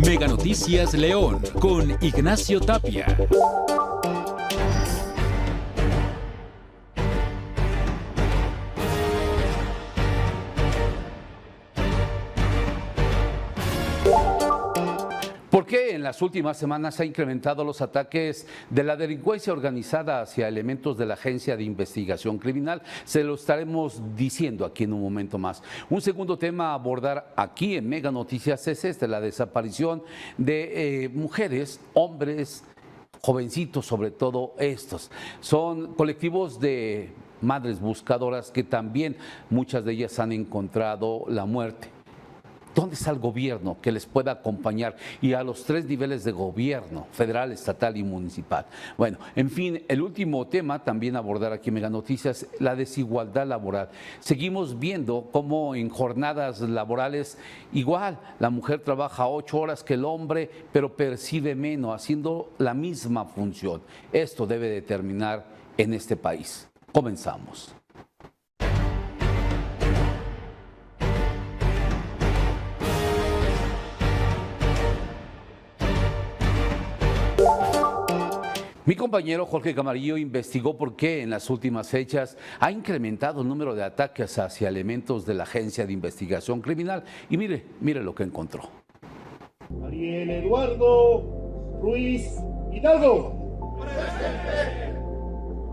Mega Noticias León con Ignacio Tapia. ¿Por qué en las últimas semanas se han incrementado los ataques de la delincuencia organizada hacia elementos de la Agencia de Investigación Criminal? Se lo estaremos diciendo aquí en un momento más. Un segundo tema a abordar aquí en Mega Noticias es la desaparición de mujeres, hombres, jovencitos, sobre todo estos. Son colectivos de madres buscadoras que también muchas de ellas han encontrado la muerte. ¿Dónde está el gobierno que les pueda acompañar? Y a los 3 niveles de gobierno, federal, estatal y municipal. Bueno, en fin, el último tema también abordar aquí en Mega Noticias, la desigualdad laboral. Seguimos viendo cómo en jornadas laborales, igual, la mujer trabaja 8 horas que el hombre, pero percibe menos, haciendo la misma función. Esto debe de terminar en este país. Comenzamos. Mi compañero Jorge Camarillo investigó por qué en las últimas fechas ha incrementado el número de ataques hacia elementos de la Agencia de Investigación Criminal y mire lo que encontró. Ariel Eduardo Ruiz Hidalgo. Presente.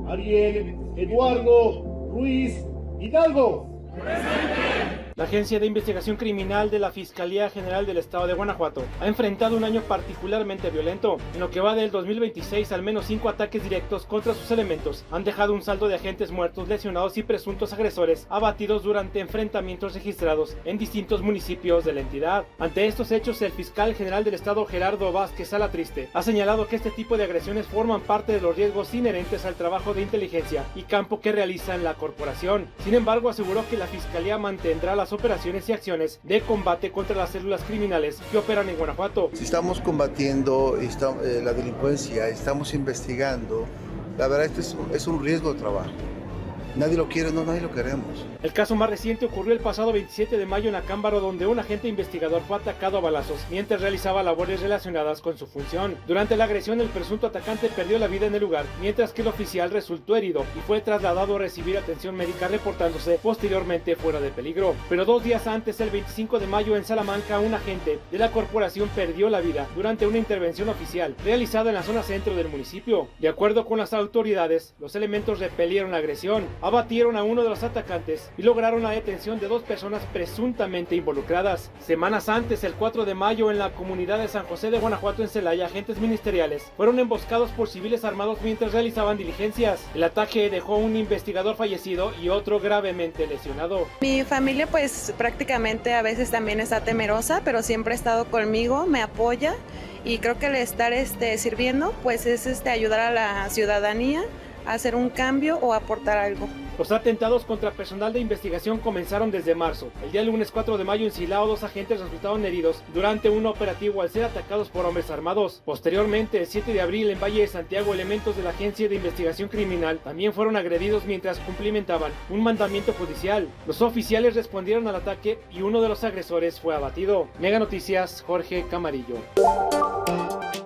Ariel Eduardo Ruiz Hidalgo. Presente. La Agencia de Investigación Criminal de la Fiscalía General del Estado de Guanajuato ha enfrentado un año particularmente violento. En lo que va del 2026, al menos 5 ataques directos contra sus elementos han dejado un saldo de agentes muertos, lesionados y presuntos agresores abatidos durante enfrentamientos registrados en distintos municipios de la entidad. Ante estos hechos, el fiscal general del Estado, Gerardo Vázquez Salatriste, ha señalado que este tipo de agresiones forman parte de los riesgos inherentes al trabajo de inteligencia y campo que realiza la corporación. Sin embargo, aseguró que la Fiscalía mantendrá las operaciones y acciones de combate contra las células criminales que operan en Guanajuato. Si estamos combatiendo la delincuencia, estamos investigando, la verdad es un riesgo de trabajo. Nadie lo quiere, no, nadie lo queremos. El caso más reciente ocurrió el pasado 27 de mayo en Acámbaro, donde un agente investigador fue atacado a balazos mientras realizaba labores relacionadas con su función. Durante la agresión, el presunto atacante perdió la vida en el lugar, mientras que el oficial resultó herido y fue trasladado a recibir atención médica, reportándose posteriormente fuera de peligro. Pero 2 días antes, el 25 de mayo, en Salamanca, un agente de la corporación perdió la vida durante una intervención oficial realizada en la zona centro del municipio. De acuerdo con las autoridades, los elementos repelieron la agresión, abatieron a uno de los atacantes y lograron la detención de 2 personas presuntamente involucradas. Semanas antes, el 4 de mayo, en la comunidad de San José de Guanajuato, en Celaya, agentes ministeriales fueron emboscados por civiles armados mientras realizaban diligencias. El ataque dejó un investigador fallecido y otro gravemente lesionado. Mi familia pues prácticamente a veces también está temerosa, pero siempre ha estado conmigo, me apoya y creo que el estar sirviendo pues es ayudar a la ciudadanía a hacer un cambio o aportar algo. Los atentados contra personal de investigación comenzaron desde marzo. El día lunes 4 de mayo en Silao, 2 agentes resultaron heridos durante un operativo al ser atacados por hombres armados. Posteriormente, el 7 de abril en Valle de Santiago, elementos de la Agencia de Investigación Criminal también fueron agredidos mientras cumplimentaban un mandamiento judicial. Los oficiales respondieron al ataque y uno de los agresores fue abatido. Mega Noticias, Jorge Camarillo.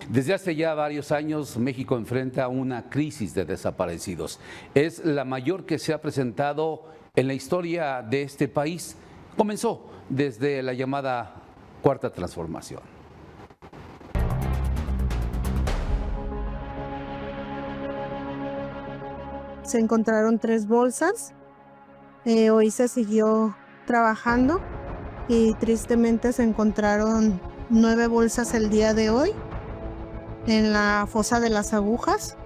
Desde hace ya varios años, México enfrenta una crisis de desaparecidos. Es la mayor que se ha presentado en la historia de este país. Comenzó desde la llamada Cuarta Transformación. Se encontraron 3 bolsas. Hoy se siguió trabajando y tristemente se encontraron 9 bolsas el día de hoy en la fosa de las agujas.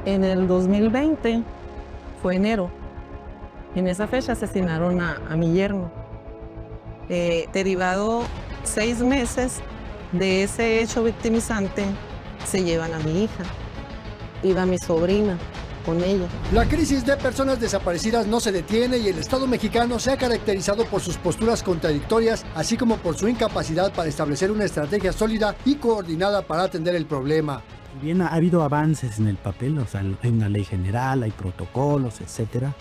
En el 2020, fue enero, en esa fecha asesinaron a mi yerno. Derivado 6 meses de ese hecho victimizante, se llevan a mi hija, iba mi sobrina con ella. La crisis de personas desaparecidas no se detiene y el Estado mexicano se ha caracterizado por sus posturas contradictorias, así como por su incapacidad para establecer una estrategia sólida y coordinada para atender el problema. Bien, ha habido avances en el papel, o sea, hay una ley general, hay protocolos, etcétera.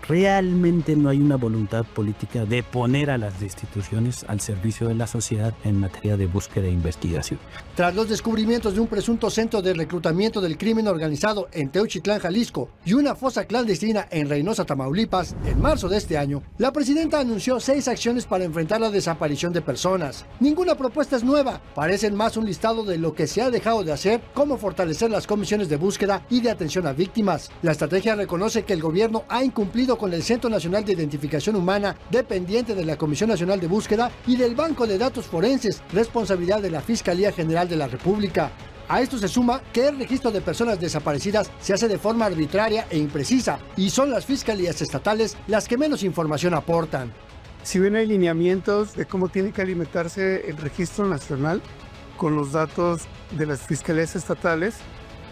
realmente no hay una voluntad política de poner a las instituciones al servicio de la sociedad en materia de búsqueda e investigación. Tras los descubrimientos de un presunto centro de reclutamiento del crimen organizado en Teuchitlán, Jalisco, y una fosa clandestina en Reynosa, Tamaulipas, en marzo de este año, la presidenta anunció 6 acciones para enfrentar la desaparición de personas. Ninguna propuesta es nueva, parecen más un listado de lo que se ha dejado de hacer, como fortalecer las comisiones de búsqueda y de atención a víctimas. La estrategia reconoce que el gobierno ha incumplido con el Centro Nacional de Identificación Humana, dependiente de la Comisión Nacional de Búsqueda, y del Banco de Datos Forenses, responsabilidad de la Fiscalía General de la República. A esto se suma que el registro de personas desaparecidas se hace de forma arbitraria e imprecisa, y son las fiscalías estatales las que menos información aportan. Si bien hay lineamientos de cómo tiene que alimentarse el registro nacional con los datos de las fiscalías estatales,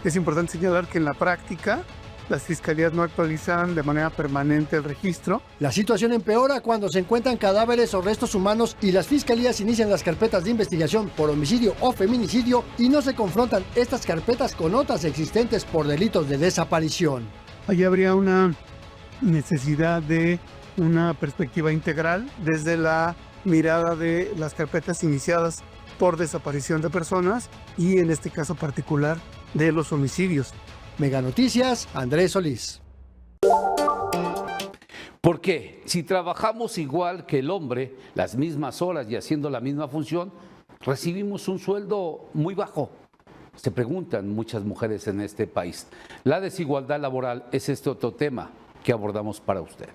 es importante señalar que en la práctica las fiscalías no actualizan de manera permanente el registro. La situación empeora cuando se encuentran cadáveres o restos humanos y las fiscalías inician las carpetas de investigación por homicidio o feminicidio y no se confrontan estas carpetas con otras existentes por delitos de desaparición. Allí habría una necesidad de una perspectiva integral desde la mirada de las carpetas iniciadas por desaparición de personas y en este caso particular de los homicidios. Mega Noticias, Andrés Solís. ¿Por qué? Si trabajamos igual que el hombre, las mismas horas y haciendo la misma función, recibimos un sueldo muy bajo. Se preguntan muchas mujeres en este país. La desigualdad laboral es este otro tema que abordamos para usted.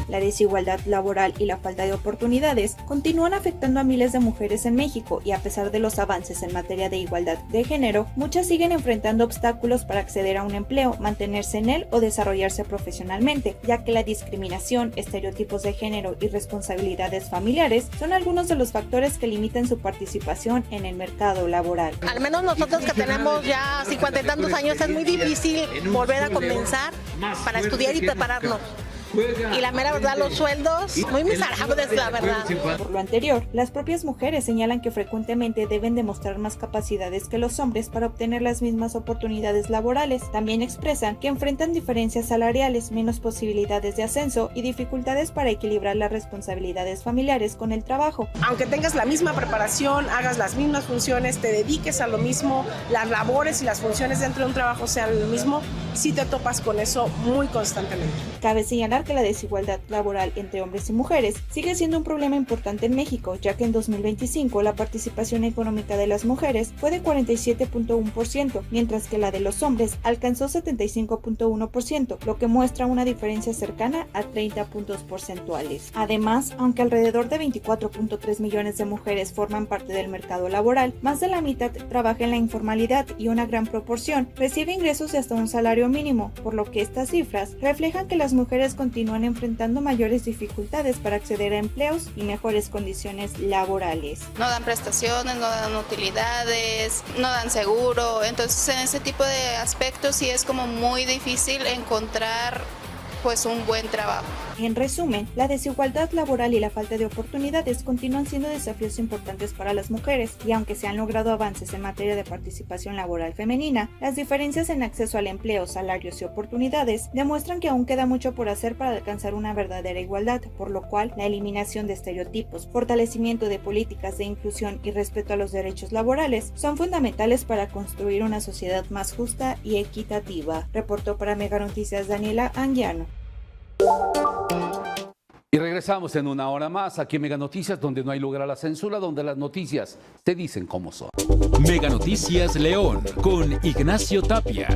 La desigualdad laboral y la falta de oportunidades continúan afectando a miles de mujeres en México y a pesar de los avances en materia de igualdad de género, muchas siguen enfrentando obstáculos para acceder a un empleo, mantenerse en él o desarrollarse profesionalmente, ya que la discriminación, estereotipos de género y responsabilidades familiares son algunos de los factores que limitan su participación en el mercado laboral. Al menos nosotros que tenemos ya 50 y tantos años es muy difícil volver a comenzar para estudiar y prepararnos. Y la mera verdad, los sueldos muy miserables, la verdad. Por lo anterior, las propias mujeres señalan que frecuentemente deben demostrar más capacidades que los hombres para obtener las mismas oportunidades laborales. También expresan que enfrentan diferencias salariales, menos posibilidades de ascenso y dificultades para equilibrar las responsabilidades familiares con el trabajo. Aunque tengas la misma preparación, hagas las mismas funciones, te dediques a lo mismo, las labores y las funciones dentro de un trabajo sean lo mismo, sí te topas con eso muy constantemente. Cabe señalar que la desigualdad laboral entre hombres y mujeres sigue siendo un problema importante en México, ya que en 2025 la participación económica de las mujeres fue de 47.1%, mientras que la de los hombres alcanzó 75.1%, lo que muestra una diferencia cercana a 30 puntos porcentuales. Además, aunque alrededor de 24.3 millones de mujeres forman parte del mercado laboral, más de la mitad trabaja en la informalidad y una gran proporción recibe ingresos de hasta un salario mínimo, por lo que estas cifras reflejan que las mujeres continúan enfrentando mayores dificultades para acceder a empleos y mejores condiciones laborales. No dan prestaciones, no dan utilidades, no dan seguro, entonces en ese tipo de aspectos sí es como muy difícil encontrar pues un buen trabajo. En resumen, la desigualdad laboral y la falta de oportunidades continúan siendo desafíos importantes para las mujeres, y aunque se han logrado avances en materia de participación laboral femenina, las diferencias en acceso al empleo, salarios y oportunidades demuestran que aún queda mucho por hacer para alcanzar una verdadera igualdad, por lo cual la eliminación de estereotipos, fortalecimiento de políticas de inclusión y respeto a los derechos laborales son fundamentales para construir una sociedad más justa y equitativa. Reportó para Mega Noticias Daniela Anguiano. Y regresamos en una hora más aquí en Mega Noticias, donde no hay lugar a la censura, donde las noticias te dicen cómo son. Mega Noticias León con Ignacio Tapia.